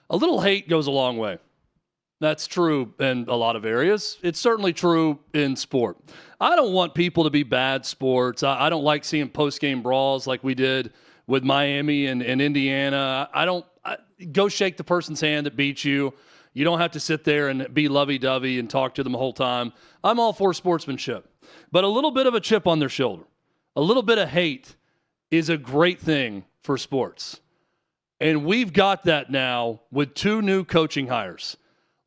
A little hate goes a long way. That's true in a lot of areas. It's certainly true in sport. I don't want people to be bad sports. I don't like seeing post-game brawls like we did with Miami and Indiana. Go shake the person's hand that beat you. You don't have to sit there and be lovey-dovey and talk to them the whole time. I'm all for sportsmanship. But a little bit of a chip on their shoulder, a little bit of hate is a great thing for sports. And we've got that now with 2 new coaching hires.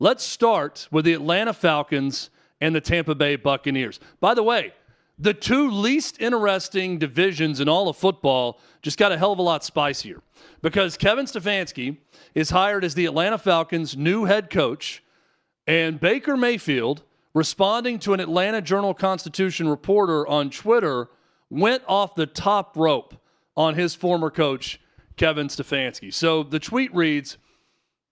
Let's start with the Atlanta Falcons and the Tampa Bay Buccaneers. By the way, the 2 least interesting divisions in all of football just got a hell of a lot spicier because Kevin Stefanski is hired as the Atlanta Falcons' new head coach, and Baker Mayfield, responding to an Atlanta Journal-Constitution reporter on Twitter, went off the top rope on his former coach, Kevin Stefanski. So the tweet reads,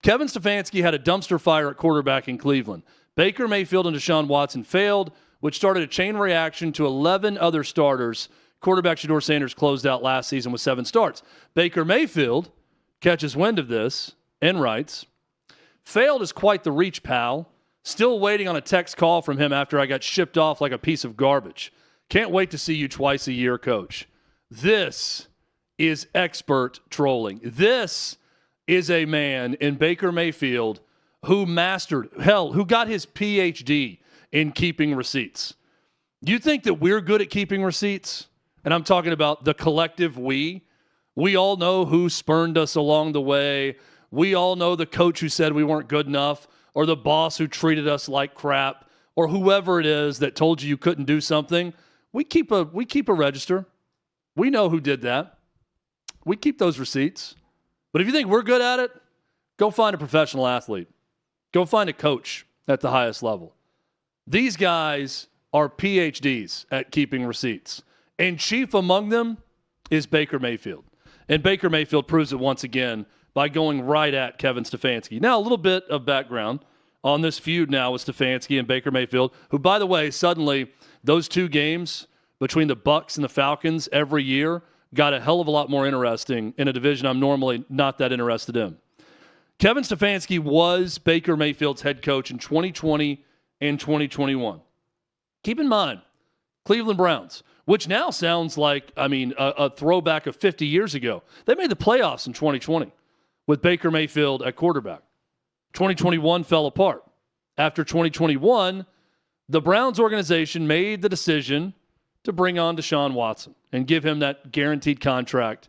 Kevin Stefanski had a dumpster fire at quarterback in Cleveland. Baker Mayfield and Deshaun Watson failed, which started a chain reaction to 11 other starters. Quarterback Shedeur Sanders closed out last season with 7 starts. Baker Mayfield catches wind of this and writes, failed is quite the reach, pal. Still waiting on a text call from him after I got shipped off like a piece of garbage. Can't wait to see you twice a year, coach. This is expert trolling. This is a man in Baker Mayfield who who got his PhD in keeping receipts. You think that we're good at keeping receipts? And I'm talking about the collective we. We all know who spurned us along the way. We all know the coach who said we weren't good enough, or the boss who treated us like crap, or whoever it is that told you couldn't do something. We keep a register. We know who did that. We keep those receipts. But if you think we're good at it, go find a professional athlete. Go find a coach at the highest level. These guys are PhDs at keeping receipts. And chief among them is Baker Mayfield. And Baker Mayfield proves it once again by going right at Kevin Stefanski. Now, a little bit of background on this feud now with Stefanski and Baker Mayfield, who, by the way, suddenly those 2 games between the Bucs and the Falcons every year got a hell of a lot more interesting in a division I'm normally not that interested in. Kevin Stefanski was Baker Mayfield's head coach in 2020 and 2021. Keep in mind, Cleveland Browns, which now sounds like, a throwback of 50 years ago. They made the playoffs in 2020 with Baker Mayfield at quarterback. 2021 fell apart. After 2021, the Browns organization made the decision to bring on Deshaun Watson and give him that guaranteed contract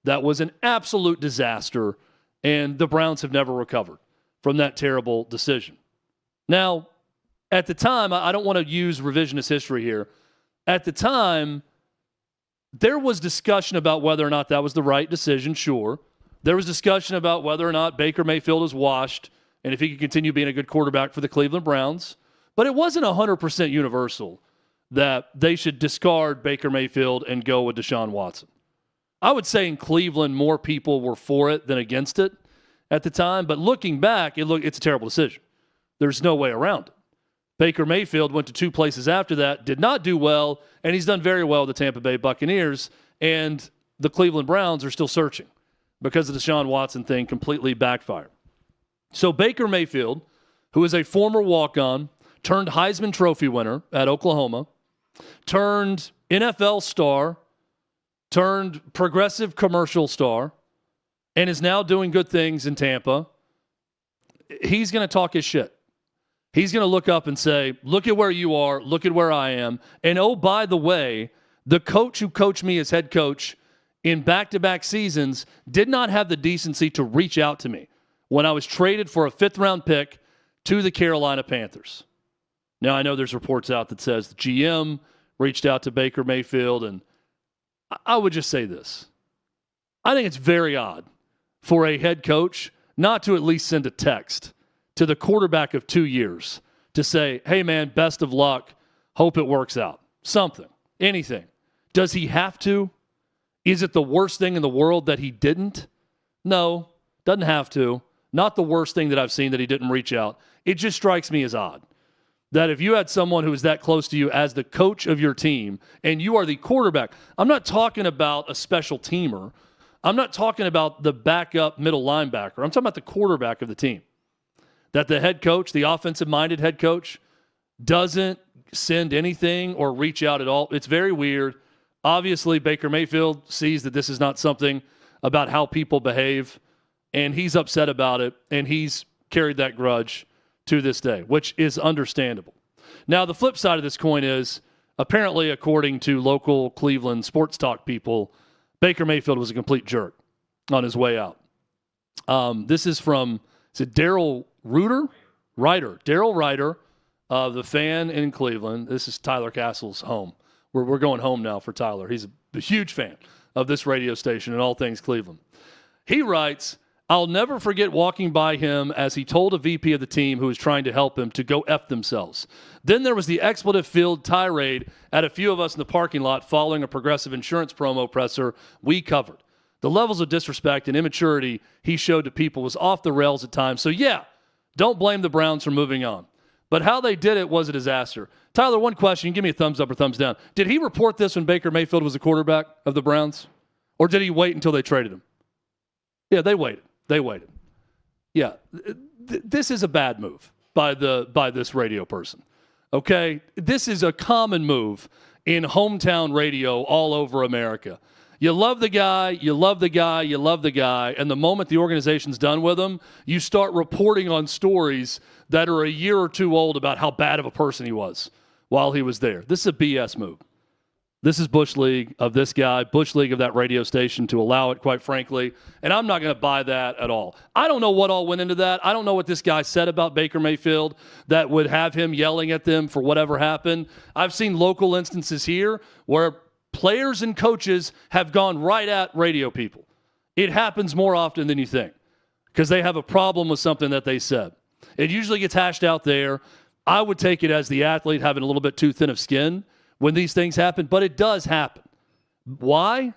that was an absolute disaster, and the Browns have never recovered from that terrible decision. Now, at the time, I don't want to use revisionist history here. At the time, there was discussion about whether or not that was the right decision, sure. There was discussion about whether or not Baker Mayfield is washed and if he could continue being a good quarterback for the Cleveland Browns. But it wasn't 100% universal that they should discard Baker Mayfield and go with Deshaun Watson. I would say in Cleveland, more people were for it than against it at the time. But looking back, it's a terrible decision. There's no way around it. Baker Mayfield went to 2 places after that, did not do well, and he's done very well with the Tampa Bay Buccaneers, and the Cleveland Browns are still searching because the Deshaun Watson thing completely backfired. So Baker Mayfield, who is a former walk-on, turned Heisman Trophy winner at Oklahoma, turned NFL star, turned progressive commercial star, and is now doing good things in Tampa. He's going to talk his shit. He's going to look up and say, look at where you are, look at where I am. And oh, by the way, the coach who coached me as head coach in back-to-back seasons did not have the decency to reach out to me when I was traded for a 5th-round pick to the Carolina Panthers. Now, I know there's reports out that says the GM reached out to Baker Mayfield, and I would just say this. I think it's very odd for a head coach not to at least send a text to the quarterback of 2 years to say, hey, man, best of luck. Hope it works out. Something. Anything. Does he have to? Is it the worst thing in the world that he didn't? No, doesn't have to. Not the worst thing that I've seen that he didn't reach out. It just strikes me as odd that if you had someone who is that close to you as the coach of your team and you are the quarterback, I'm not talking about a special teamer. I'm not talking about the backup middle linebacker. I'm talking about the quarterback of the team. That the head coach, the offensive-minded head coach, doesn't send anything or reach out at all. It's very weird. Obviously, Baker Mayfield sees that this is not something about how people behave, and he's upset about it, and he's carried that grudge to this day, which is understandable. Now, the flip side of this coin is, apparently, according to local Cleveland sports talk people, Baker Mayfield was a complete jerk on his way out. This is from, is it Daryl Ryder? Daryl Ryder, the fan in Cleveland. This is Tyler Castle's home. We're going home now for Tyler. He's a huge fan of this radio station and all things Cleveland. He writes, I'll never forget walking by him as he told a VP of the team who was trying to help him to go F themselves. Then there was the expletive-filled tirade at a few of us in the parking lot following a Progressive Insurance promo presser we covered. The levels of disrespect and immaturity he showed to people was off the rails at times. So yeah, don't blame the Browns for moving on. But how they did it was a disaster. Tyler, one question. Give me a thumbs up or thumbs down. Did he report this when Baker Mayfield was the quarterback of the Browns? Or did he wait until they traded him? Yeah, they waited. Yeah, this is a bad move by this radio person. Okay? This is a common move in hometown radio all over America. You love the guy, and the moment the organization's done with him, you start reporting on stories that are a year or two old about how bad of a person he was while he was there. This is a BS move. This is Bush League of this guy, Bush League of that radio station to allow it, quite frankly, and I'm not going to buy that at all. I don't know what all went into that. I don't know what this guy said about Baker Mayfield that would have him yelling at them for whatever happened. I've seen local instances here where players and coaches have gone right at radio people. It happens more often than you think because they have a problem with something that they said. It usually gets hashed out there. I would take it as the athlete having a little bit too thin of skin when these things happen, but it does happen. Why?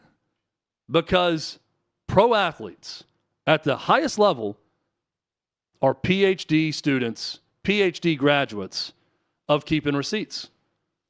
Because pro athletes at the highest level are PhD students, PhD graduates of keeping receipts.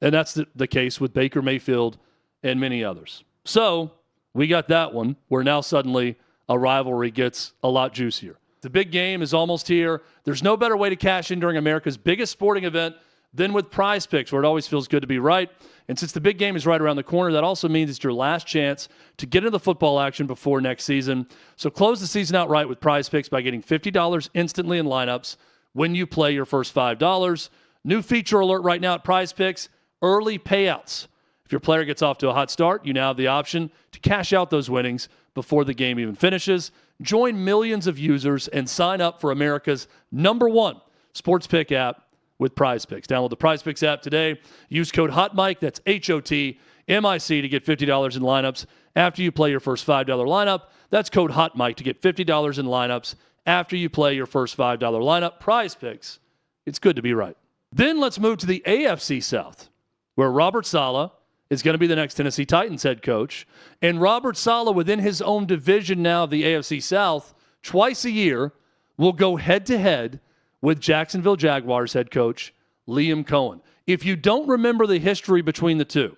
And that's the case with Baker Mayfield and many others. So we got that one where now suddenly a rivalry gets a lot juicier. The big game is almost here. There's no better way to cash in during America's biggest sporting event than with Prize Picks, where it always feels good to be right. And since the big game is right around the corner, that also means it's your last chance to get into the football action before next season. So close the season out right with Prize Picks by getting $50 instantly in lineups when you play your first $5. New feature alert right now at Prize Picks, early payouts. If your player gets off to a hot start, you now have the option to cash out those winnings before the game even finishes. Join millions of users and sign up for America's #1 sports pick app with Prize Picks. Download the Prize Picks app today. Use code HOTMIC, that's HOTMIC, to get $50 in lineups after you play your first $5 lineup. That's code HOTMIC to get $50 in lineups after you play your first $5 lineup. Prize Picks, it's good to be right. Then let's move to the AFC South, where Robert Saleh is going to be the next Tennessee Titans head coach. And Robert Saleh, within his own division now of the AFC South, twice a year will go head-to-head with Jacksonville Jaguars head coach Liam Cohen. If you don't remember the history between the two,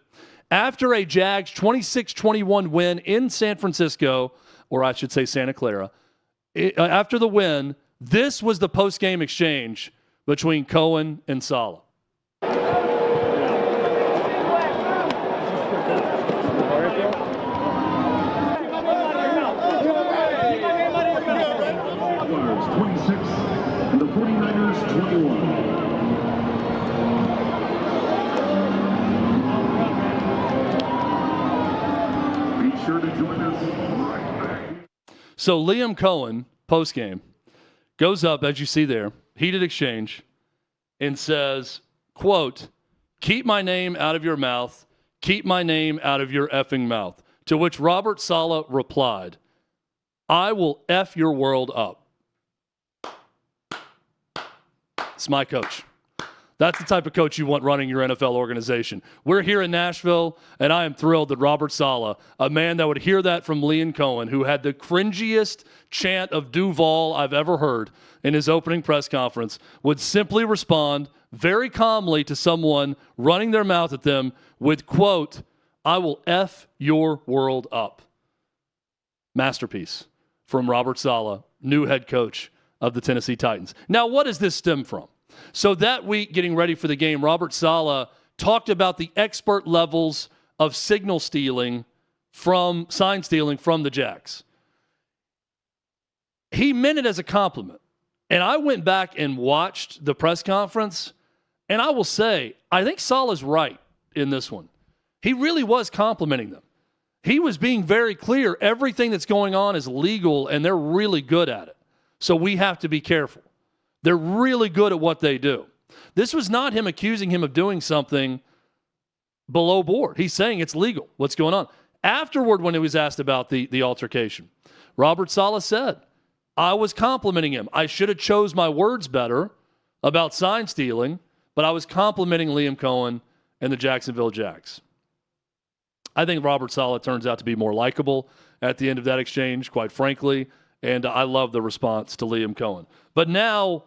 after a Jags 26-21 win in San Francisco, or I should say Santa Clara, after the win, this was the post-game exchange between Cohen and Saleh. 26 and the 49ers 21. Be sure to join us right back. So Liam Cohen, postgame, goes up, as you see there, heated exchange, and says, quote, "Keep my name out of your mouth. Keep my name out of your effing mouth." To which Robert Saleh replied, "I will F your world up." It's my coach. That's the type of coach you want running your NFL organization. We're here in Nashville, and I am thrilled that Robert Saleh, a man that would hear that from Liam Cohen, who had the cringiest chant of Duval I've ever heard in his opening press conference, would simply respond very calmly to someone running their mouth at them with, quote, "I will F your world up." Masterpiece from Robert Saleh, new head coach of the Tennessee Titans. Now, what does this stem from? So that week, getting ready for the game, Robert Saleh talked about the expert levels of sign stealing from the Jags. He meant it as a compliment. And I went back and watched the press conference, and I will say, I think Saleh's right in this one. He really was complimenting them. He was being very clear. Everything that's going on is legal, and they're really good at it. So we have to be careful. They're really good at what they do. This was not him accusing him of doing something below board. He's saying it's legal. What's going on? Afterward, when he was asked about the altercation, Robert Saleh said, I was complimenting him. I should have chose my words better about sign stealing, but I was complimenting Liam Cohen and the Jacksonville Jags. I think Robert Saleh turns out to be more likable at the end of that exchange, quite frankly, and I love the response to Liam Cohen. But now,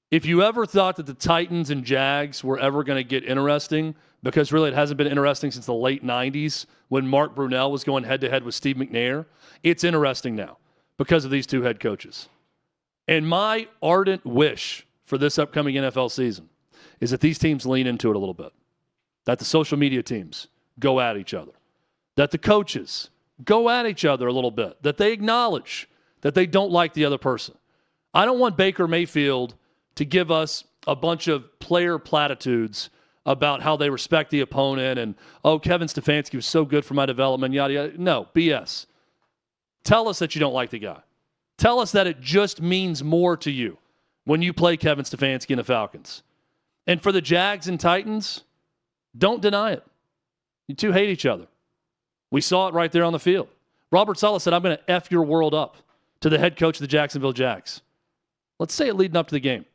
if you ever thought that the Titans and Jags were ever going to get interesting, because really it hasn't been interesting since the late 90s when Mark Brunell was going head-to-head with Steve McNair, it's interesting now because of these two head coaches. And my ardent wish for this upcoming NFL season is that these teams lean into it a little bit, that the social media teams go at each other, that the coaches go at each other a little bit, that they acknowledge that they don't like the other person. I don't want Baker Mayfield to give us a bunch of player platitudes about how they respect the opponent and, oh, Kevin Stefanski was so good for my development, yada, yada. No, BS. Tell us that you don't like the guy. Tell us that it just means more to you when you play Kevin Stefanski and the Falcons. And for the Jags and Titans, don't deny it. You two hate each other. We saw it right there on the field. Robert Saleh said, I'm going to F your world up to the head coach of the Jacksonville Jags. Let's say it leading up to the game.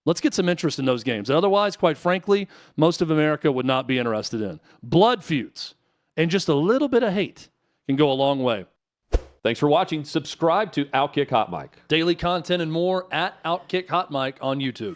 Let's get some interest in those games. Otherwise, quite frankly, most of America would not be interested in. Blood feuds and just a little bit of hate can go a long way. Thanks for watching. Subscribe to OutKick Hot Mic. Daily content and more at OutKick Hot Mic on YouTube.